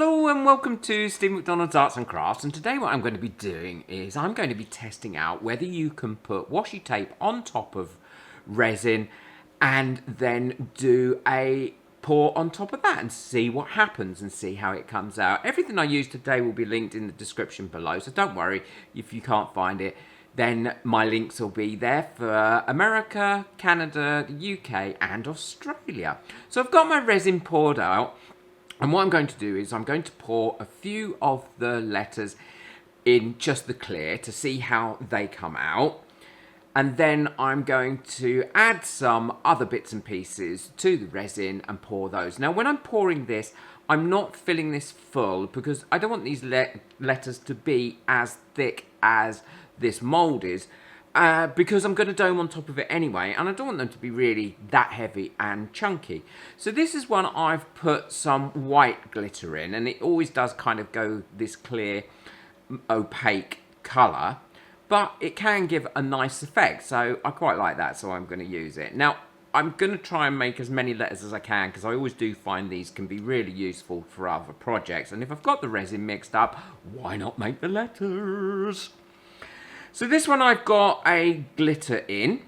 Hello and welcome to Steve McDonald's Arts and Crafts, and today what I'm going to be doing is I'm going to be testing out whether you can put washi tape on top of resin and then do a pour on top of that and see what happens and see how it comes out. Everything I use today will be linked in the description below, so don't worry if you can't find it. Then my links will be there for America, Canada, the UK and Australia. So I've got my resin poured out. And what I'm going to do is I'm going to pour a few of the letters in just the clear to see how they come out. And then I'm going to add some other bits and pieces to the resin and pour those. Now, when I'm pouring this, I'm not filling this full because I don't want these letters to be as thick as this mould is. Because I'm going to dome on top of it anyway, and I don't want them to be really that heavy and chunky. So this is one I've put some white glitter in, and it always does kind of go this clear, opaque colour, but it can give a nice effect, so I quite like that, so I'm going to use it. Now, I'm going to try and make as many letters as I can, because I always do find these can be really useful for other projects, and if I've got the resin mixed up, why not make the letters? So this one I've got a glitter in,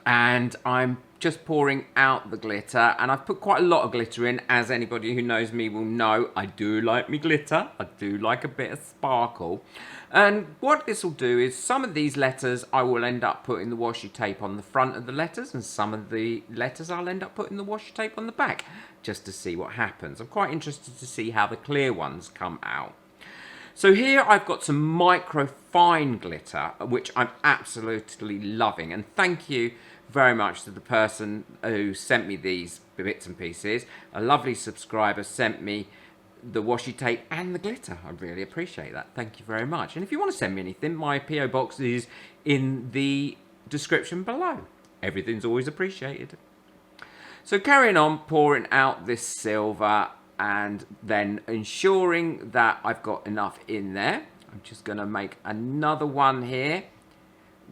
and I'm just pouring out the glitter, and I've put quite a lot of glitter in. As anybody who knows me will know, I do like me glitter. I do like a bit of sparkle. And what this will do is some of these letters I will end up putting the washi tape on the front of the letters, and some of the letters I'll end up putting the washi tape on the back, just to see what happens. I'm quite interested to see how the clear ones come out. So here I've got some micro fine glitter, which I'm absolutely loving. And thank you very much to the person who sent me these bits and pieces. A lovely subscriber sent me the washi tape and the glitter. I really appreciate that. Thank you very much. And if you want to send me anything, my PO box is in the description below. Everything's always appreciated. So carrying on, pouring out this silver, and then ensuring that I've got enough in there. I'm just going to make another one here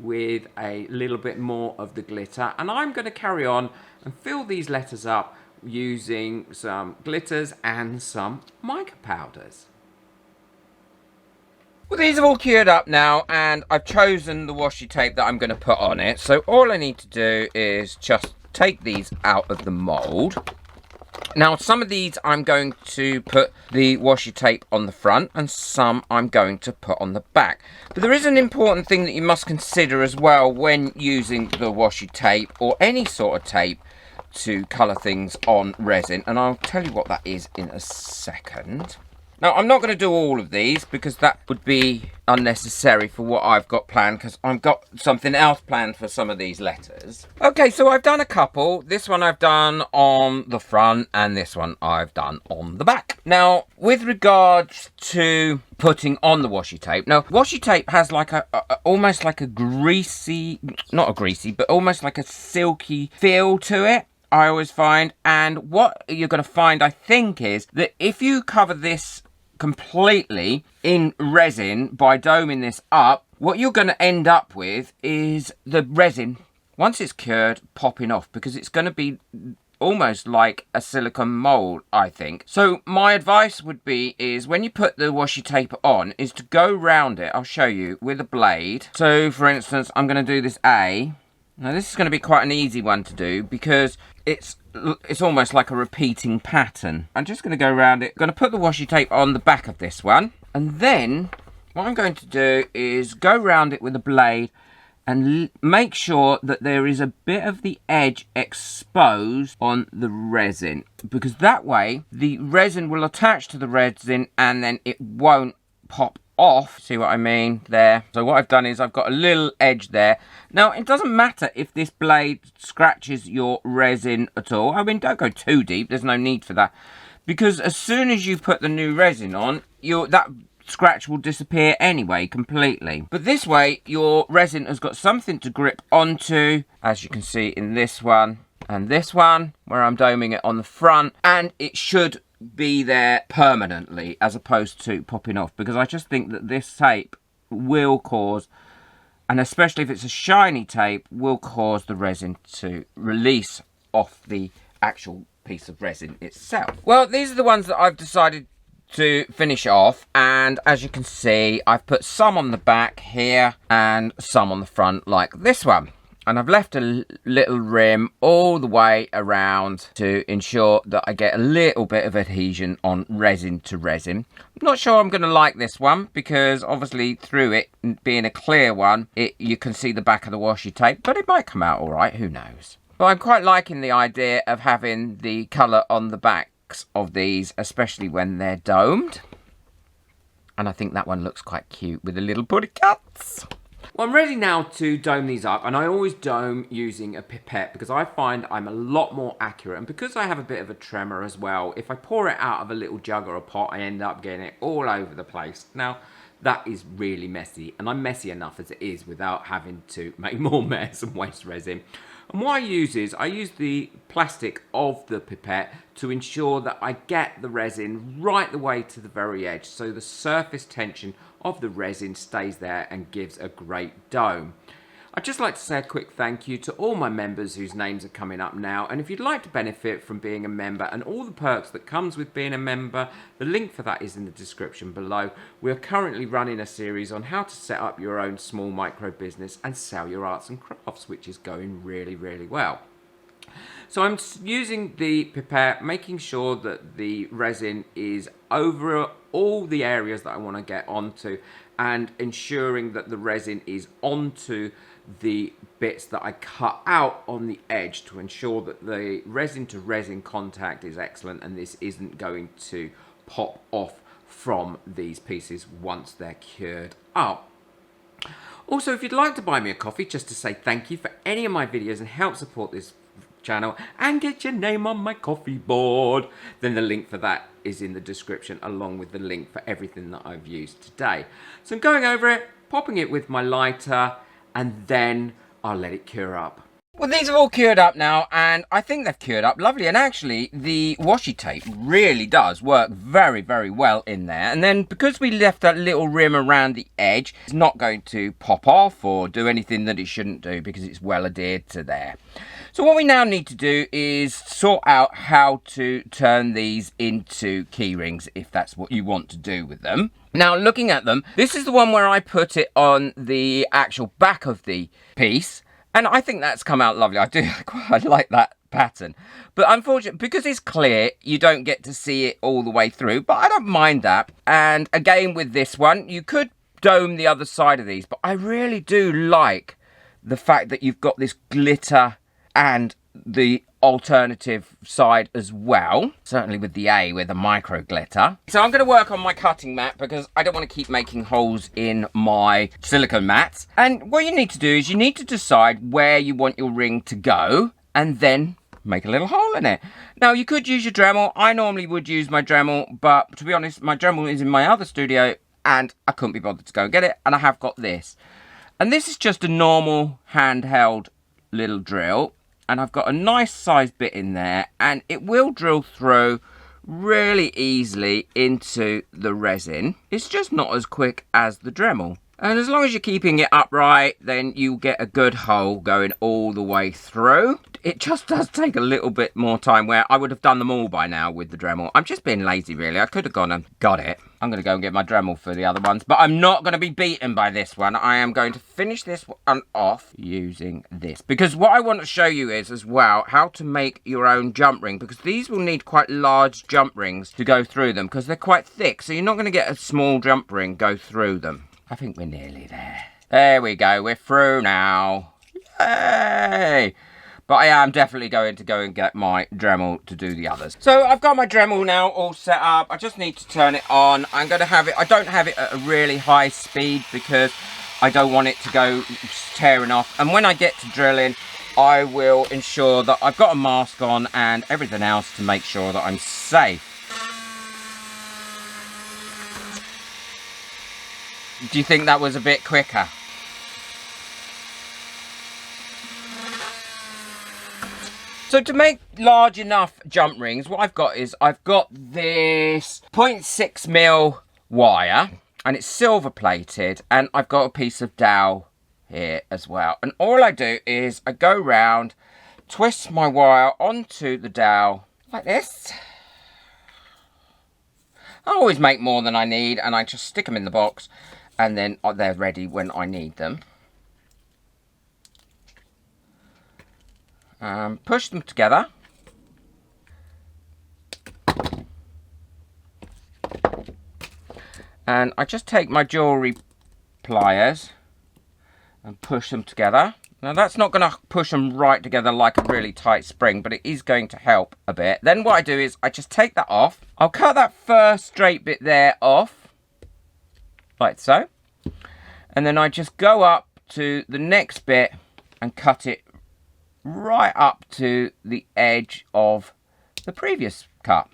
with a little bit more of the glitter, and I'm going to carry on and fill these letters up using some glitters and some mica powders. Well, these are all cured up now, and I've chosen the washi tape that I'm going to put on it. So all I need to do is just take these out of the mould. Now, some of these I'm going to put the washi tape on the front, and some I'm going to put on the back. But there is an important thing that you must consider as well when using the washi tape or any sort of tape to colour things on resin, and I'll tell you what that is in a second. Now, I'm not going to do all of these because that would be unnecessary for what I've got planned, because I've got something else planned for some of these letters. Okay, so I've done a couple. This one I've done on the front, and this one I've done on the back. Now, with regards to putting on the washi tape, now, washi tape has like almost like a greasy, not a greasy, but almost like a silky feel to it, I always find. And what you're going to find, I think, is that if you cover this completely in resin by doming this up, what you're going to end up with is the resin, once it's cured, popping off, because it's going to be almost like a silicone mold, I think. So my advice would be is when you put the washi tape on is to go round it, I'll show you, with a blade. So for instance, I'm going to do this A. Now this is going to be quite an easy one to do because it's almost like a repeating pattern. I'm just going to go around it. I'm going to put the washi tape on the back of this one, and then what I'm going to do is go round it with a blade and make sure that there is a bit of the edge exposed on the resin, because that way the resin will attach to the resin and then it won't pop off. See what I mean there? So what I've done is I've got a little edge there. Now, it doesn't matter if this blade scratches your resin at all. I mean, don't go too deep. There's no need for that, because as soon as you put the new resin on, that scratch will disappear anyway completely. But this way your resin has got something to grip onto, as you can see in this one and this one where I'm doming it on the front, and it should be there permanently as opposed to popping off, because I just think that this tape will cause, and especially if it's a shiny tape, will cause the resin to release off the actual piece of resin itself. Well, these are the ones that I've decided to finish off, and as you can see, I've put some on the back here and some on the front like this one. And I've left a little rim all the way around to ensure that I get a little bit of adhesion on resin to resin. I'm not sure I'm going to like this one because obviously through it being a clear one, you can see the back of the washi tape, but it might come out all right, who knows. But I'm quite liking the idea of having the colour on the backs of these, especially when they're domed. And I think that one looks quite cute with the little putty cuts. Well, I'm ready now to dome these up, and I always dome using a pipette because I find I'm a lot more accurate, and because I have a bit of a tremor as well, if I pour it out of a little jug or a pot, I end up getting it all over the place. Now, that is really messy, and I'm messy enough as it is without having to make more mess and waste resin. And what I use is, I use the plastic of the pipette to ensure that I get the resin right the way to the very edge, so the surface tension of the resin stays there and gives a great dome. I'd just like to say a quick thank you to all my members whose names are coming up now, and if you'd like to benefit from being a member and all the perks that comes with being a member, the link for that is in the description below. We're currently running a series on how to set up your own small micro business and sell your arts and crafts, which is going really, really well. So I'm using the pipette, making sure that the resin is over all the areas that I want to get onto, and ensuring that the resin is onto the bits that I cut out on the edge to ensure that the resin to resin contact is excellent and this isn't going to pop off from these pieces once they're cured up. Also, if you'd like to buy me a coffee just to say thank you for any of my videos and help support this channel and get your name on my coffee board, then the link for that is in the description, along with the link for everything that I've used today. So I'm going over it, popping it with my lighter, and then I'll let it cure up. Well, these are all cured up now, and I think they've cured up lovely. And actually, the washi tape really does work very, very well in there. And then because we left that little rim around the edge, it's not going to pop off or do anything that it shouldn't do because it's well adhered to there. So what we now need to do is sort out how to turn these into key rings, if that's what you want to do with them. Now, looking at them, this is the one where I put it on the actual back of the piece. And I think that's come out lovely. I do quite like that pattern. But unfortunately, because it's clear, you don't get to see it all the way through. But I don't mind that. And again, with this one, you could dome the other side of these. But I really do like the fact that you've got this glitter and the alternative side as well, certainly with the A with the micro glitter. So I'm going to work on my cutting mat because I don't want to keep making holes in my silicone mats. And what you need to do is you need to decide where you want your ring to go and then make a little hole in it. Now, you could use your Dremel. I normally would use my Dremel, but to be honest, my Dremel is in my other studio and I couldn't be bothered to go and get it, and I have got this. And this is just a normal handheld little drill. And I've got a nice sized bit in there, and it will drill through really easily into the resin. It's just not as quick as the Dremel. And as long as you're keeping it upright, then you'll get a good hole going all the way through. It just does take a little bit more time, where I would have done them all by now with the Dremel. I'm just being lazy, really. I could have gone and got it. I'm going to go and get my Dremel for the other ones, but I'm not going to be beaten by this one. I am going to finish this one off using this, because what I want to show you is as well how to make your own jump ring, because these will need quite large jump rings to go through them because they're quite thick, so you're not going to get a small jump ring go through them. I think we're nearly there. There we go, we're through now. Yay! But I am definitely going to go and get my Dremel to do the others. So I've got my Dremel now all set up. I just need to turn it on. I'm going to have it, I don't have it at a really high speed because I don't want it to go tearing off. And when I get to drilling, I will ensure that I've got a mask on and everything else to make sure that I'm safe. Do you think that was a bit quicker? So to make large enough jump rings, what I've got is I've got this 0.6mm wire, and it's silver plated, and I've got a piece of dowel here as well. And all I do is I go round, twist my wire onto the dowel like this. I always make more than I need, and I just stick them in the box, and then they're ready when I need them. Push them together. And I just take my jewellery pliers and push them together. Now that's not going to push them right together like a really tight spring, but it is going to help a bit. Then what I do is I just take that off. I'll cut that first straight bit there off, like so. And then I just go up to the next bit and cut it right up to the edge of the previous cut.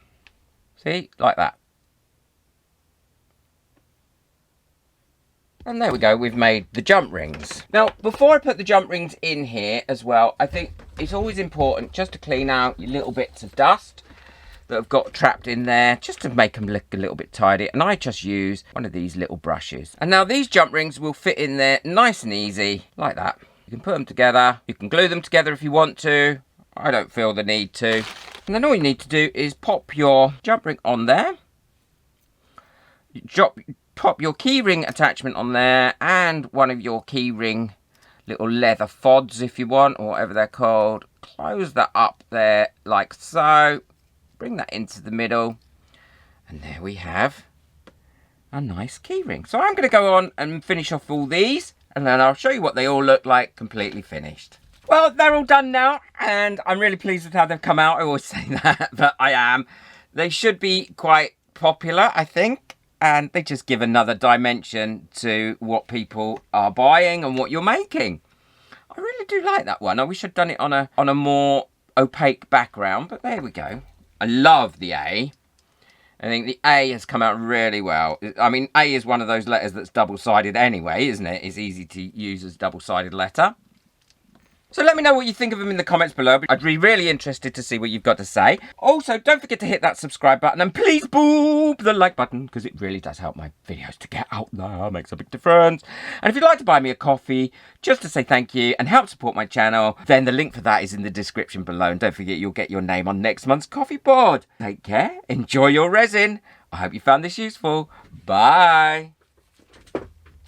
See, like that. And there we go, we've made the jump rings. Now, before I put the jump rings in here as well, I think it's always important just to clean out your little bits of dust that have got trapped in there, just to make them look a little bit tidy. And I just use one of these little brushes. And now these jump rings will fit in there nice and easy, like that. You can put them together, you can glue them together if you want to. I don't feel the need to. And then all you need to do is pop your jump ring on there. Pop your keyring attachment on there, and one of your keyring little leather fods if you want, or whatever they're called. Close that up there like so. Bring that into the middle, and there we have a nice keyring. So I'm going to go on and finish off all these, and then I'll show you what they all look like completely finished. Well, they're all done now, and I'm really pleased with how they've come out. I always say that, but I am. They should be quite popular, I think. And they just give another dimension to what people are buying and what you're making. I really do like that one. I wish I'd done it on a more opaque background, but there we go. I love the A. I think the A has come out really well. I mean, A is one of those letters that's double-sided anyway, isn't it? It's easy to use as double-sided letter. So let me know what you think of them in the comments below. I'd be really interested to see what you've got to say. Also, don't forget to hit that subscribe button, and please boop the like button, because it really does help my videos to get out there. It makes a big difference. And if you'd like to buy me a coffee, just to say thank you and help support my channel, then the link for that is in the description below. And don't forget, you'll get your name on next month's coffee board. Take care. Enjoy your resin. I hope you found this useful. Bye.